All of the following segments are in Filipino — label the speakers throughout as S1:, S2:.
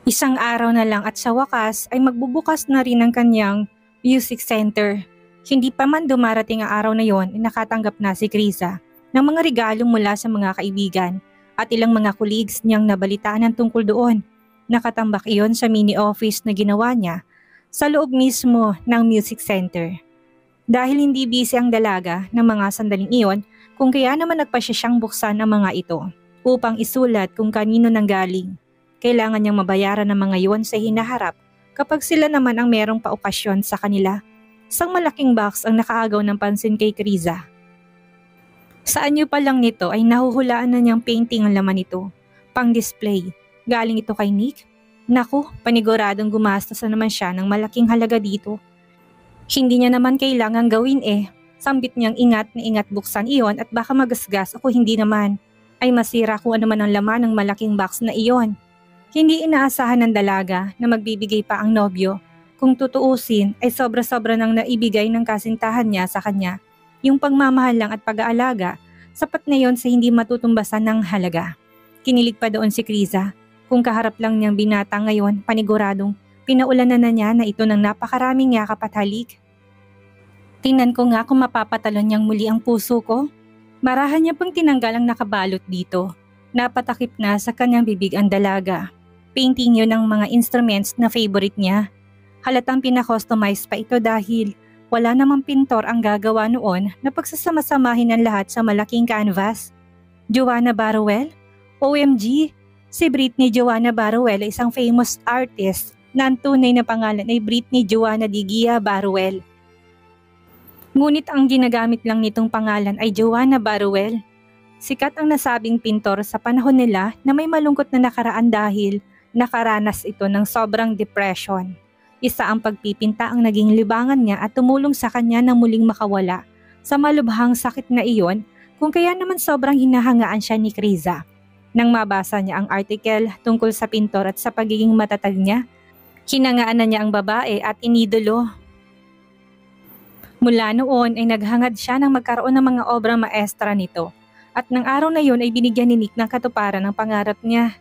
S1: Isang araw na lang at sa wakas ay magbubukas na rin ang kanyang music center. Hindi pa man dumarating ang araw na yon ay nakatanggap na si Krisa ng mga regalo mula sa mga kaibigan at ilang mga colleagues niyang nabalitaan ng tungkol doon. Nakatambak iyon sa mini office na ginawa niya sa loob mismo ng music center. Dahil hindi busy ang dalaga ng mga sandaling iyon, kung kaya naman nagpasya siyang buksan ang mga ito upang isulat kung kanino nanggaling. Kailangan niyang mabayaran ng mga iyon sa hinaharap kapag sila naman ang merong paokasyon sa kanila. Isang malaking box ang nakaagaw ng pansin kay Krisa. Sa anyo pa lang nito ay nahuhulaan na niyang painting ang laman nito. Pang display. Galing ito kay Nick? Naku, paniguradong gumastos na naman siya ng malaking halaga dito. Hindi niya naman kailangang gawin Sambit niyang ingat na ingat buksan iyon at baka magasgas ako hindi naman. Ay masira kung ano man ang laman ng malaking box na iyon. Hindi inaasahan ng dalaga na magbibigay pa ang nobyo. Kung tutuusin ay sobra-sobra nang naibigay ng kasintahan niya sa kanya. Yung pagmamahal lang at pag-aalaga, sapat na yon sa hindi matutumbasan ng halaga. Kinilig pa doon si Krisa. Kung kaharap lang niyang binata ngayon, paniguradong pinaulanan na niya na ito ng napakaraming yakap at halik. Tingnan ko nga kung mapapatalon niyang muli ang puso ko. Marahan niya pang tinanggal ang nakabalot dito. Napatakip na sa kanyang bibig ang dalaga. Painting yun ng mga instruments na favorite niya. Halatang pina-customize pa ito dahil wala namang pintor ang gagawa noon na pagsasama-samahin ang lahat sa malaking canvas. Joanna Barruel? OMG! Si Britney Joanna Barruel ay isang famous artist na ang tunay na pangalan ay Britney Joanna de Gia Barruel. Ngunit ang ginagamit lang nitong pangalan ay Joanna Barruel. Sikat ang nasabing pintor sa panahon nila na may malungkot na nakaraan dahil nakaranas ito ng sobrang depression. Isa ang pagpipinta ang naging libangan niya at tumulong sa kanya na muling makawala sa malubhang sakit na iyon, kung kaya naman sobrang hinahangaan siya ni Krisa. Nang mabasa niya ang article tungkol sa pintor at sa pagiging matatag niya, hinangaan na niya ang babae at inidolo. Mula noon ay naghangad siya ng magkaroon ng mga obra maestra nito at ng araw na yun ay binigyan ni Nick ng katuparan ng pangarap niya.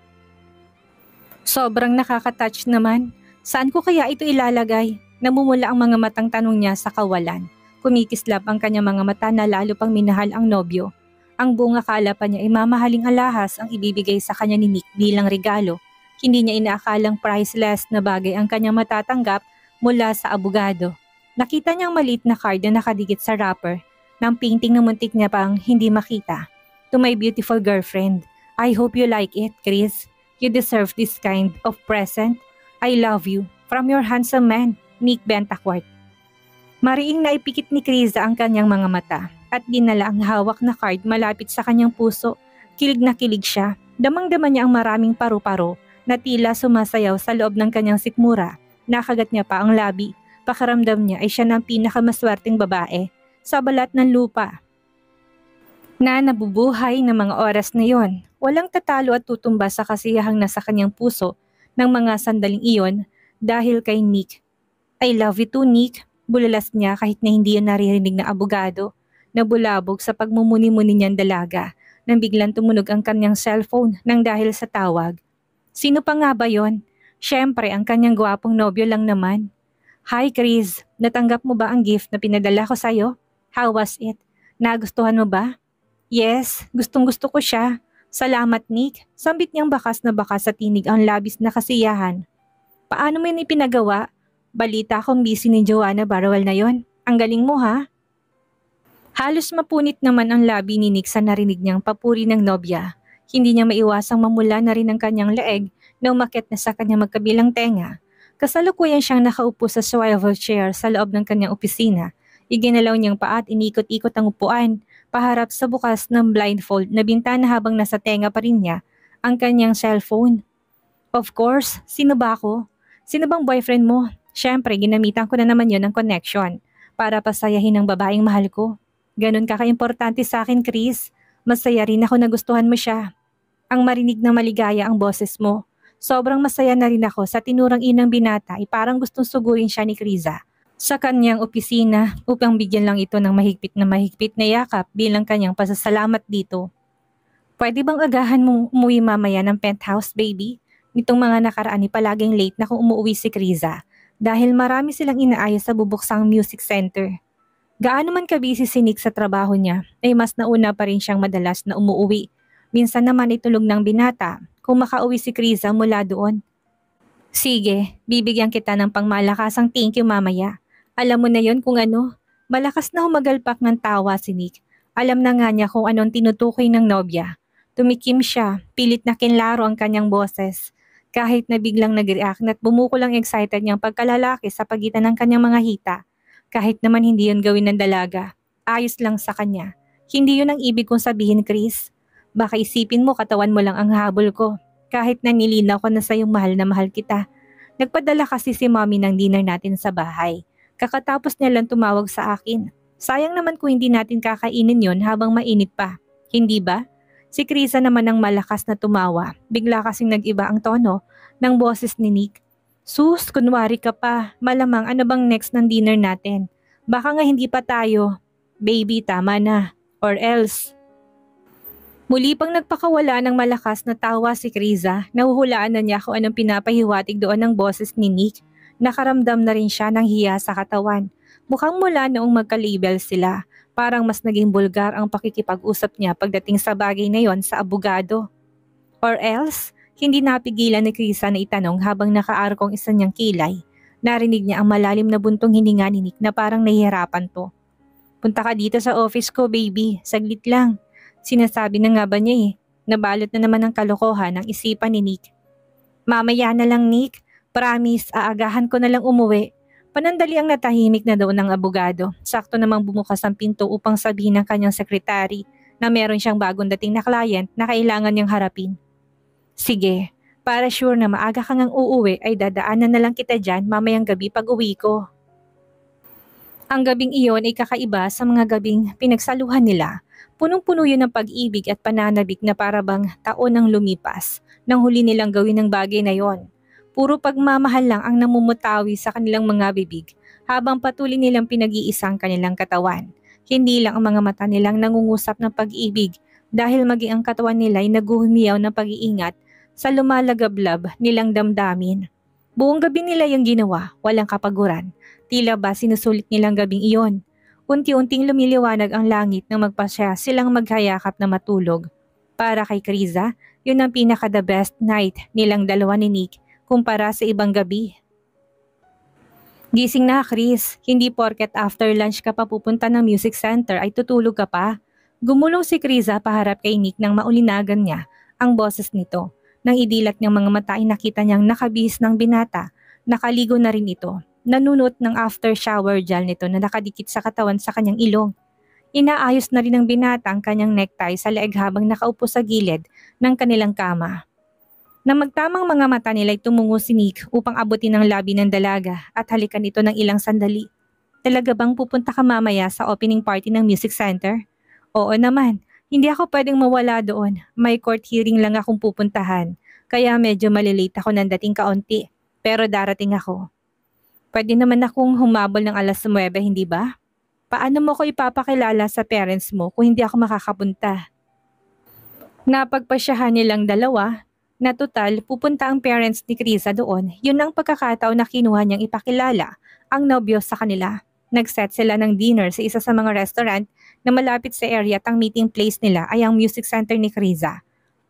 S1: Sobrang nakaka-touch naman. Saan ko kaya ito ilalagay? Namumula ang mga matang tanong niya sa kawalan. Kumikislap ang kanyang mga mata na lalo pang minahal ang nobyo. Ang buong akala pa niya ay mamahaling alahas ang ibibigay sa kanya ni Nick bilang regalo. Hindi niya inaakalang priceless na bagay ang kanyang matatanggap mula sa abogado. Nakita niyang maliit na card na nakadikit sa wrapper ng painting na muntik niya pang hindi makita. To my beautiful girlfriend, I hope you like it, Chris. You deserve this kind of present. I love you. From your handsome man, Nick Bentaquart. Mariing naipikit ni Krisa ang kanyang mga mata at dinala ang hawak na card malapit sa kanyang puso. Kilig na kilig siya. Damang-dama niya ang maraming paru-paro na tila sumasayaw sa loob ng kanyang sikmura. Nakagat niya pa ang labi. Pakiramdam niya ay siya ng pinakamaswerteng babae sa balat ng lupa na nabubuhay ng mga oras na yon. Walang tatalo at tutumba sa kasiyahang nasa kanyang puso ng mga sandaling iyon dahil kay Nick. I love you too, Nick. Bulalas niya kahit na hindi yan naririnig ng abogado. Nabulabog sa pagmumuni-muni niyang dalaga nang biglang tumunog ang kanyang cellphone nang dahil sa tawag. Sino pa nga ba yon? Siyempre ang kanyang gwapong nobyo lang naman. Hi Chris, natanggap mo ba ang gift na pinadala ko sa'yo? How was it? Nagustuhan mo ba? Yes, gustong-gusto ko siya. Salamat Nick. Sambit niyang bakas na bakas sa tinig ang labis na kasiyahan. Paano mo yun ipinagawa? Balita kong busy ni Joanna Barruel na yon. Ang galing mo ha? Halos mapunit naman ang labi ni Nick sa narinig niyang papuri ng nobya. Hindi niya maiwasang mamula na rin ang kanyang leeg na umakyat na sa kanyang magkabilang tenga. Kasalukuyan siyang nakaupo sa swivel chair sa loob ng kanyang opisina. Iginalaw niyang paa at inikot-ikot ang upuan, paharap sa bukas ng blindfold na bintana habang nasa tenga pa rin niya ang kanyang cellphone. Of course, sino ba ako? Sino bang boyfriend mo? Siyempre, ginamitan ko na naman yon ng connection para pasayahin ang babaeng mahal ko. Ganon ka ka-importante sa akin, Chris. Masaya rin ako na gustuhan mo siya. Ang marinig na maligaya ang boses mo. Sobrang masaya na rin ako sa tinurang inang binata ay parang gustong sugurin siya ni Krisa sa kanyang opisina upang bigyan lang ito ng mahigpit na yakap bilang kanyang pasasalamat dito. Pwede bang agahan mong umuwi mamaya ng penthouse, baby? Nitong mga nakaraan ay palaging late na kung umuwi si Kriza dahil marami silang inaayos sa bubuksang music center. Gaano man kabisi si Nick sa trabaho niya, ay mas nauna pa rin siyang madalas na umuuwi. Minsan naman ay tulog ng binata kung makauwi si Kriza mula doon. Sige, bibigyan kita ng pangmalakasang thank you mamaya. Alam mo na yon kung ano. Malakas na humagalpak ng tawa si Nick. Alam na nga niya kung anong tinutukoy ng nobya. Tumikim siya, pilit na kinlaro ang kanyang boses. Kahit na biglang nag-react at bumukol ang excited niyang pagkalalaki sa pagitan ng kanyang mga hita. Kahit naman hindi yun gawin ng dalaga, ayos lang sa kanya. Hindi yun ang ibig kong sabihin, Chris. Baka isipin mo katawan mo lang ang habol ko. Kahit na nilinaw ko na sa'yong mahal na mahal kita. Nagpadala kasi si mommy ng dinner natin sa bahay. Kakatapos niya lang tumawag sa akin. Sayang naman kung hindi natin kakainin yon habang mainit pa. Hindi ba? Si Krisa naman ang malakas na tumawa. Bigla kasing nag-iba ang tono ng boses ni Nick. Sus, kunwari ka pa. Malamang ano bang next ng dinner natin? Baka nga hindi pa tayo. Baby, tama na. Or else. Muli pang nagpakawala ng malakas na tawa si Kriza, nahuhulaan na niya kung anong pinapahiwatig doon ng boses ni Nick. Nakaramdam na rin siya ng hiya sa katawan. Mukhang mula noong magka-label sila, parang mas naging bulgar ang pakikipag-usap niya pagdating sa bagay na yon sa abogado. Or else, hindi napigilan ni Kriza na itanong habang nakaarkong isa niyang kilay. Narinig niya ang malalim na buntong hininga ni Nick na parang nahihirapan to. Punta ka dito sa office ko, baby. Saglit lang. Sinasabi na nga ba niya Nabalot na naman ng kalokohan ang isipan ni Nick. Mamaya na lang, Nick. Promise, aagahan ko na lang umuwi. Panandali ang natahimik na doon ng abogado. Sakto namang bumukas ang pinto upang sabihin ng kanyang sekretary na meron siyang bagong dating na client na kailangan niyang harapin. Sige, para sure na maaga kang ang uuwi ay dadaanan na lang kita dyan mamayang gabi pag uwi ko. Ang gabing iyon ay kakaiba sa mga gabing pinagsaluhan nila. Punong-puno yun ng pag-ibig at pananabik na parabang taon ang lumipas nang huli nilang gawin ng bagay na yon. Puro pagmamahal lang ang namumutawi sa kanilang mga bibig habang patuloy nilang pinag-iisang kanilang katawan. Hindi lang ang mga mata nilang nangungusap ng pag-ibig dahil maging ang katawan nila ay naguhumiyaw ng pag-iingat sa lumalagablab nilang damdamin. Buong gabi nila yung ginawa, walang kapaguran. Tila ba sinusulit nilang gabing iyon. Unti-unting lumiliwanag ang langit nang magpasya silang maghayakap na matulog. Para kay Kriza, yun ang pinaka-the best night nilang dalawa ni Nick kumpara sa ibang gabi. Gising na, Chris. Hindi porket after lunch ka pa pupunta ng music center ay tutulog ka pa. Gumulong si Kriza paharap kay Nick nang maulinagan niya ang boses nito. Nang idilat niyang mga mata ay nakita niyang nakabihis ng binata. Nakaligo na rin ito. Nanunot ng after shower gel nito na nakadikit sa katawan sa kanyang ilong. Inaayos na rin ng binata ang kanyang necktie sa leeg habang nakaupo sa gilid ng kanilang kama. Nang magtamang mga mata nila ay tumungo si Nick upang abutin ang labi ng dalaga at halikan ito ng ilang sandali. Talaga bang pupunta ka mamaya sa opening party ng music center? Oo naman, hindi ako pwedeng mawala doon. May court hearing lang akong pupuntahan, kaya medyo malilate ako ng dating kaunti. Pero darating ako. Pwede naman akong humabol ng alas 9, hindi ba? Paano mo ko ipapakilala sa parents mo kung hindi ako makakapunta? Napagpasyahan nilang dalawa na total pupunta ang parents ni Krisa doon. Yun ang pagkakataon na kinuha niyang ipakilala ang nobyo sa kanila. Nag-set sila ng dinner sa isa sa mga restaurant na malapit sa area at ang meeting place nila ay ang music center ni Krisa.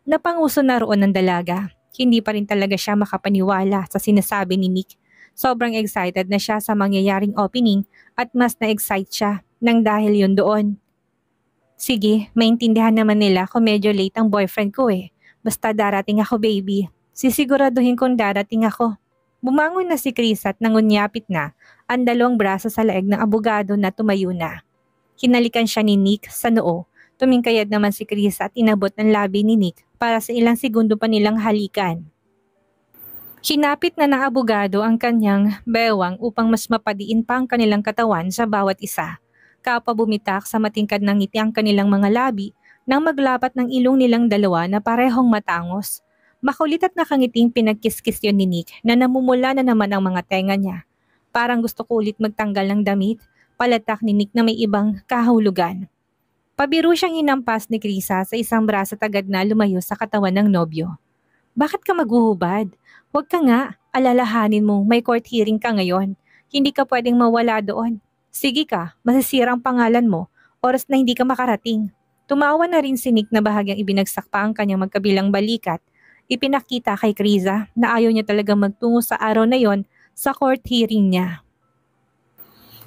S1: Napanguso na roon ng dalaga. Hindi pa rin talaga siya makapaniwala sa sinasabi ni Nick. Sobrang excited na siya sa mangyayaring opening at mas na-excite siya nang dahil yun doon. Sige, maintindihan naman nila kung medyo late ang boyfriend ko Basta darating ako, baby. Sisiguraduhin kong darating ako. Bumangon na si Chris at nangunyapit na ang dalawang braso sa leeg ng abogado na tumayo na. Hinalikan siya ni Nick sa noo. Tumingkayad naman si Chris at inabot ng labi ni Nick para sa ilang segundo pa nilang halikan. Hinapit na ng abogado ang kanyang bewang upang mas mapadiin pa ang kanilang katawan sa bawat isa. Kapwa bumitak sa matingkad ng ngiti ang kanilang mga labi nang maglapat ng ilong nilang dalawa na parehong matangos. Makulit at nakangiting pinagkiskis yun ni Nick na namumula na naman ang mga tenga niya. Parang gusto ko ulit magtanggal ng damit, palatak ni Nick na may ibang kahulugan. Pabiro siyang hinampas ni Krisa sa isang braso tagad na lumayo sa katawan ng nobyo. Bakit ka maghuhubad? Huwag ka nga, alalahanin mo may court hearing ka ngayon. Hindi ka pwedeng mawala doon. Sige ka, masisira ang pangalan mo, oras na hindi ka makarating. Tumawa na rin si Nick na bahagyang ibinagsak pa ang kanyang magkabilang balikat. Ipinakita kay Kriza na ayaw niya talaga magtungo sa araw na yon sa court hearing niya.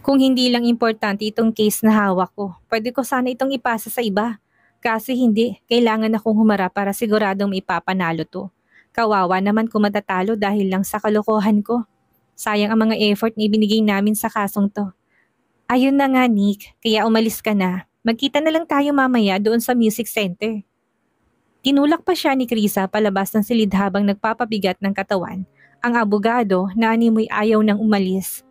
S1: Kung hindi lang importante itong case na hawak ko, pwede ko sana itong ipasa sa iba. Kasi hindi, kailangan akong humarap para siguradong maipapanalo to. Kawawa naman kung matatalo dahil lang sa kalokohan ko. Sayang ang mga effort na ibinigay namin sa kasong to. Ayun na nga Nick, kaya umalis ka na. Magkita na lang tayo mamaya doon sa music center. Tinulak pa siya ni Krisa palabas ng silid habang nagpapabigat ng katawan. Ang abogado na animoy ayaw nang umalis.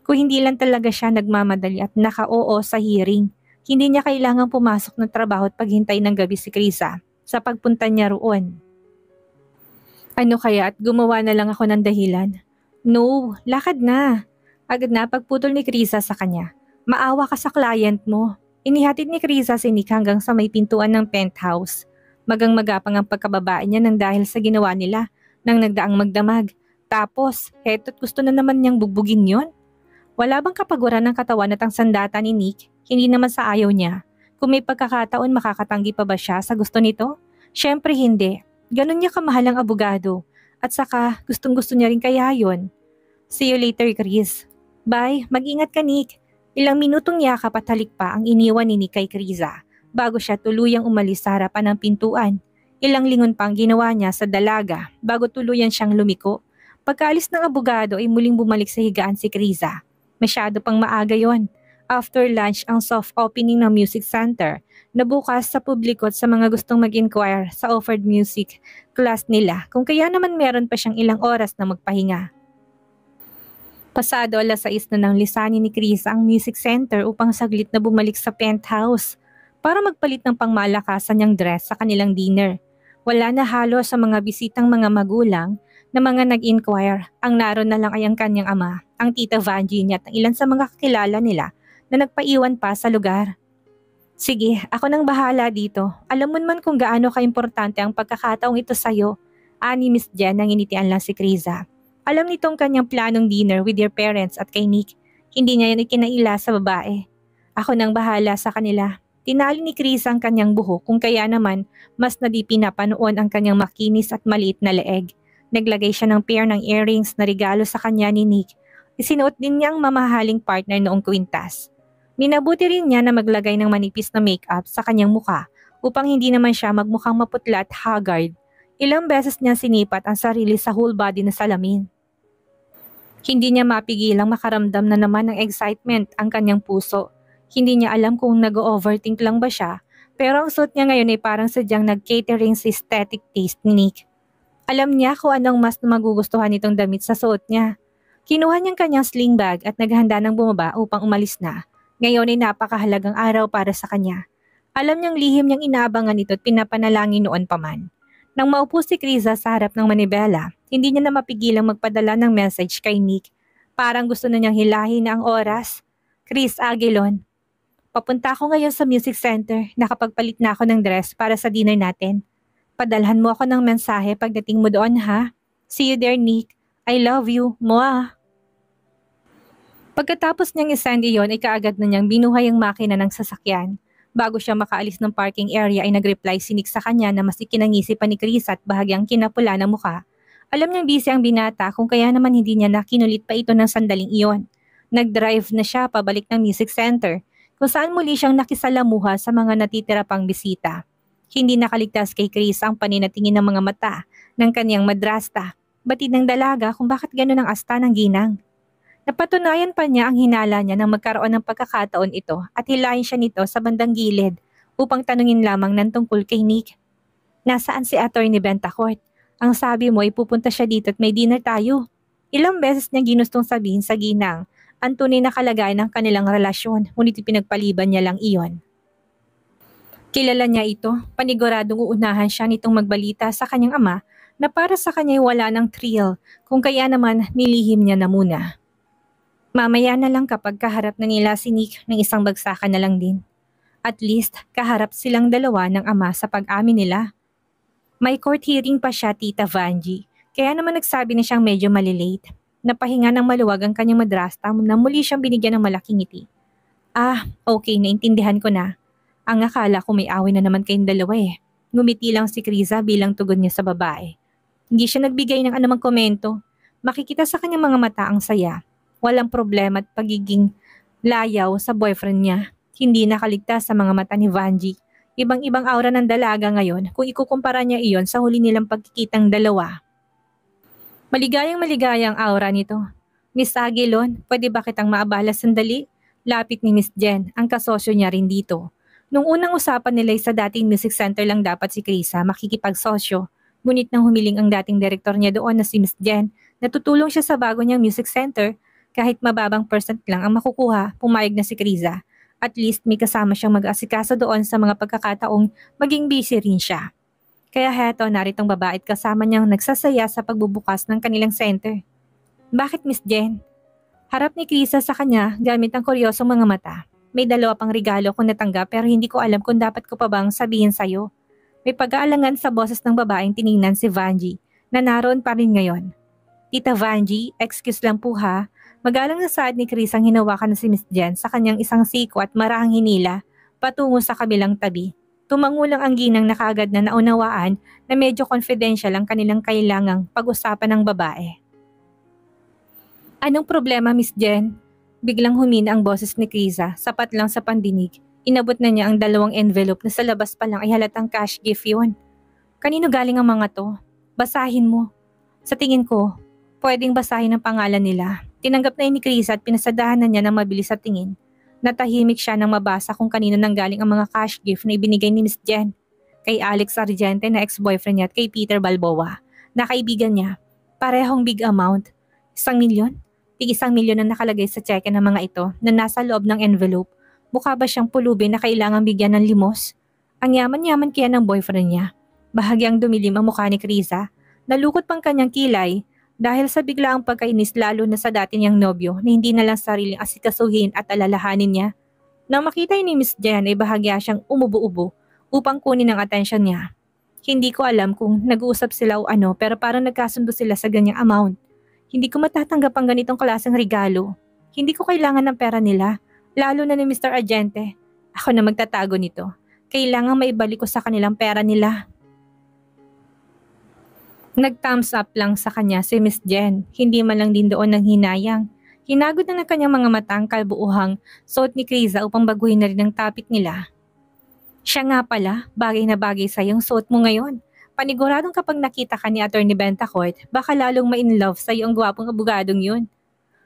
S1: Kung hindi lang talaga siya nagmamadali at naka-oo sa hearing, hindi niya kailangang pumasok ng trabaho at paghintay ng gabi si Krisa sa pagpunta niya roon. Ano kaya at gumawa na lang ako ng dahilan? No, lakad na. Agad na pagputol ni Krisa sa kanya. Maawa ka sa client mo. Inihatid ni Krisa si Nick hanggang sa may pintuan ng penthouse. Magang-magapang ang pagkababae niya nang dahil sa ginawa nila nang nagdaang magdamag. Tapos, heto't gusto na naman niyang bugbugin yon. Wala bang kapaguran ng katawan at ang sandata ni Nick? Hindi naman sa ayaw niya. Kung may pagkakataon makakatanggi pa ba siya sa gusto nito? Syempre hindi. Ganon niya kamahal ang abogado. At saka gustong-gusto niya rin kaya yon. See you later, Chris. Bye, mag-ingat ka Nick. Ilang minutong yakap at halik pa ang iniwan ni Nick kay Kriza bago siya tuluyang umalis sa harapan ng pintuan. Ilang lingon pang ginawa niya sa dalaga bago tuluyan siyang lumiko. Pagkaalis ng abogado ay muling bumalik sa higaan si Kriza. Masyado pang maaga yon. After lunch ang soft opening ng music center na bukas sa publiko at sa mga gustong mag-inquire sa offered music class nila kung kaya naman meron pa siyang ilang oras na magpahinga. Pasado 6:00 na nang lisanin ni Chris ang music center upang saglit na bumalik sa penthouse para magpalit ng pangmalakasan niyang dress sa kanilang dinner. Wala na halos sa mga bisitang mga magulang na mga nag-inquire. Ang naroon na lang ay ang kanyang ama, ang tita Virginia at ang ilan sa mga kakilala nila na nagpaiwan pa sa lugar. Sige, ako nang bahala dito. Alam mo naman kung gaano kaimportante ang pagkakataong ito sa'yo. Ani Miss Jen nang initian lang si Kriza. Alam nitong kanyang planong dinner with your parents at kay Nick. Hindi niya yan ikinaila sa babae. Ako nang bahala sa kanila. Tinali ni Chris ang kanyang buhok kung kaya naman mas nadipinapanoon ang kanyang makinis at maliit na leeg. Naglagay siya ng pair ng earrings na regalo sa kanya ni Nick. Isinuot din niya ang mamahaling partner noong kwintas. Minabuti rin niya na maglagay ng manipis na makeup sa kanyang mukha upang hindi naman siya magmukhang maputla at haggard. Ilang beses niya sinipat ang sarili sa whole body na salamin. Hindi niya mapigilang makaramdam na naman ng excitement ang kanyang puso. Hindi niya alam kung nag-overthink lang ba siya, pero ang suot niya ngayon ay parang sadyang nag-catering sa aesthetic taste ni Nick. Alam niya kung anong mas magugustuhan nitong damit sa suot niya. Kinuha niyang kanyang sling bag at naghanda ng bumaba upang umalis na. Ngayon ay napakahalagang araw para sa kanya. Alam niyang lihim niyang inaabangan ito at pinapanalangin noon pa man. Nang maupo si Kriza sa harap ng manibela, hindi niya na mapigilang magpadala ng message kay Nick. Parang gusto na niyang hilahin na ang oras. Chris Aguilon, papunta ako ngayon sa music center. Nakapagpalit na ako ng dress para sa dinner natin. Padalhan mo ako ng mensahe pagdating mo doon ha. See you there Nick. I love you. Mwah! Pagkatapos niyang isend iyon ay kaagad na niyang binuhay ang makina ng sasakyan. Bago siya makaalis ng parking area ay nag-reply si Nick sa kanya na mas ikinangisi pa ni Chris at bahagyang kinapula ng mukha. Alam niyang busy ang binata kung kaya naman hindi niya nakinulit pa ito ng sandaling iyon. Nag-drive na siya pabalik ng music center kung saan muli siyang nakisalamuha sa mga natitira pang bisita. Hindi nakaligtas kay Chris ang paninatingin ng mga mata ng kaniyang madrasta. Batid ng dalaga kung bakit gano'n ang asta ng ginang. Napatunayan pa niya ang hinala niya nang magkaroon ng pagkakataon ito at hilahin siya nito sa bandang gilid upang tanungin lamang ng tungkol kay Nick. Nasaan si Attorney Bentacourt? Ang sabi mo ay pupunta siya dito at may dinner tayo. Ilang beses niya ginustong sabihin sa ginang ang tunay na kalagayan ng kanilang relasyon, ngunit pinagpaliban niya lang iyon. Kilala niya ito, paniguradong uunahan siya nitong magbalita sa kanyang ama na para sa kanya wala ng thrill kung kaya naman nilihim niya na muna. Mamaya na lang kapag kaharap na nila si Nick ng isang bagsakan na lang din. At least kaharap silang dalawa ng ama sa pag-amin nila. May court hearing pa siya, Tita Vanji. Kaya naman nagsabi na siyang medyo malilate. Napahinga ng maluwag ang kanyang madrasta na muli siyang binigyan ng malaking ngiti. Ah, okay, naintindihan ko na. Ang akala ko may away na naman kayong dalawa eh. Ngumiti lang si Kriza bilang tugon niya sa babae. Hindi siya nagbigay ng anumang komento. Makikita sa kanyang mga mata ang saya. Walang problema at pagiging layaw sa boyfriend niya. Hindi nakaligtas sa mga mata ni Vanji. Ibang-ibang aura ng dalaga ngayon kung ikukumpara niya iyon sa huli nilang pagkikitang dalawa. Maligayang-maligayang aura nito. Miss Aguilon, pwede ba kitang maabala sandali? Lapit ni Miss Jen, ang kasosyo niya rin dito. Nung unang usapan nila sa dating music center lang dapat si Krisa makikipagsosyo. Ngunit nang humiling ang dating direktor niya doon na si Miss Jen, natutulong siya sa bago niyang music center. Kahit mababang percent lang ang makukuha, pumayag na si Krisa. At least may kasama siyang mag-asikaso doon sa mga pagkakataong maging busy rin siya. Kaya heto, naritong babae at kasama niyang nagsasaya sa pagbubukas ng kanilang center. Bakit Miss Jen? Harap ni Krisa sa kanya gamit ang kuryosong mga mata. May dalawa pang regalo kong natanggap pero hindi ko alam kung dapat ko pa bang sabihin sa'yo. May pag-aalangan sa boses ng babaeng tiningnan si Vanji na naroon pa rin ngayon. Tita Vanji, excuse lang po ha. Magalang na saad ni Chris ang hinawakan na si Miss Jen sa kanyang isang siko at marahang hinila patungo sa kabilang tabi. Tumango lang ang ginang na kaagad na naunawaan na medyo confidential ang kanilang kailangang pag-usapan ng babae. Anong problema Miss Jen? Biglang humina ang boses ni Krisa, sapat lang sa pandinig. Inabot na niya ang 2 envelope na sa labas pa lang ay halatang cash gift yun. Kanino galing ang mga to? Basahin mo. Sa tingin ko, pwedeng basahin ang pangalan nila. Tinanggap na yun ni Krisa at pinasadahan na niya ng mabilis sa tingin. Natahimik siya nang mabasa kung kanino nanggaling ang mga cash gift na ibinigay ni Miss Jen. Kay Alex Argente na ex-boyfriend niya at kay Peter Balboa, na kaibigan niya. Parehong big amount. 1 milyon? Tig-1 milyon na nakalagay sa cheque ng mga ito na nasa loob ng envelope. Mukha ba siyang pulubi na kailangang bigyan ng limos? Ang yaman-yaman kaya ng boyfriend niya. Bahagyang dumilim ang mukha ni Krisa. Nalukot pang kanyang kilay dahil sa biglaang pagkainis lalo na sa dati niyang nobyo na hindi na lang sariling asikasuhin at alalahanin niya. Nang makita ni Miss Jen ay bahagya siyang umubo-ubo upang kunin ang atensyon niya. Hindi ko alam kung nag-uusap sila o ano pero parang nagkasundo sila sa ganyang amount. Hindi ko matatanggap ang ganitong klaseng regalo. Hindi ko kailangan ng pera nila, lalo na ni Mr. Argente. Ako na magtatago nito. Kailangang maibalik ko sa kanilang pera nila. Nag-thumbs up lang sa kanya si Miss Jen, hindi man lang din doon ng hinayang. Hinagod na ng kanyang mga mata ang kalbuuhang suot ni Krisa upang baguhin na rin ang topic nila. Siya nga pala, bagay na bagay sa yung suot mo ngayon. Paniguradong kapag nakita ka ni Atty. Bentacourt, baka lalong ma-in-love sa ang gwapong abogadong yun.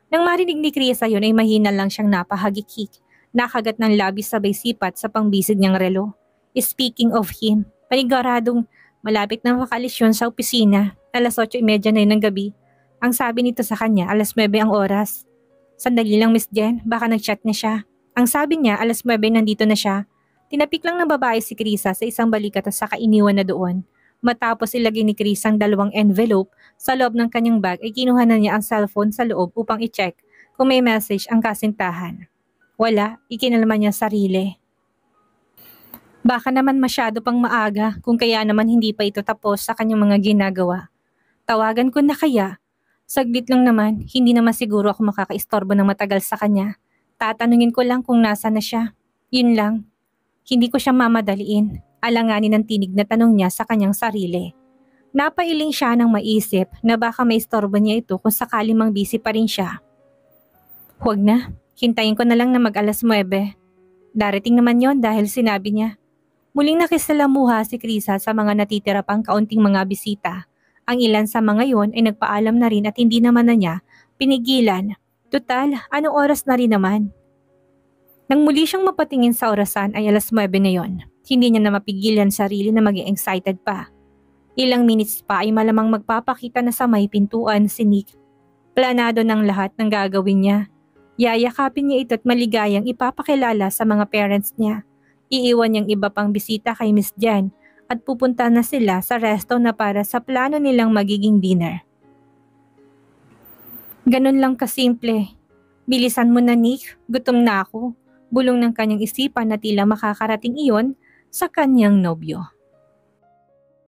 S1: Nang marinig ni Krisa yun ay mahina lang siyang napahagikik. Nakagat ng labis sabay sipat sa pangbisig niyang relo. Speaking of him, paniguradong malapit na makalis yun sa opisina. 8:30 na yun ng gabi. Ang sabi nito sa kanya, 9:00 ang oras. Sandali lang Miss Jen, baka nag-chat na siya. Ang sabi niya, 9:00 nandito na siya. Tinapik lang ng babae si Krisa sa isang balikat at saka iniwan na doon. Matapos ilagay ni Chris ang 2 envelope sa loob ng kanyang bag ay kinuha na niya ang cellphone sa loob upang i-check kung may message ang kasintahan. Wala, ikinalma niya sarili. Baka naman masyado pang maaga kung kaya naman hindi pa ito tapos sa kanyang mga ginagawa. Tawagan ko na kaya? Saglit lang naman, hindi naman siguro ako makakaistorbo ng matagal sa kanya. Tatanungin ko lang kung nasa na siya. Yun lang. Hindi ko siya mamadaliin. Alanganin ang tinig na tanong niya sa kanyang sarili. Napailing siya nang maisip na baka may istorbo niya ito kung sakali mang busy pa rin siya. Huwag na, hintayin ko na lang na mag-9:00. Darating naman yon dahil sinabi niya. Muling nakisalamuha si Krisa sa mga natitira pang kaunting mga bisita. Ang ilan sa mga yon ay nagpaalam na rin at hindi naman na niya pinigilan. Tutal, anong oras na rin naman? Nang muli siyang mapatingin sa orasan ay 9:00 na yon. Hindi niya na mapigilan sarili na maging excited pa. Ilang minutes pa ay malamang magpapakita na sa may pintuan si Nick. Planado ng lahat ng gagawin niya. Yayakapin niya ito at maligayang ipapakilala sa mga parents niya. Iiwan niyang iba pang bisita kay Miss Jen at pupunta na sila sa resto na para sa plano nilang magiging dinner. Ganun lang kasimple. Bilisan mo na Nick, gutom na ako. Bulong ng kanyang isipan na tila makakarating iyon sa kanyang nobyo.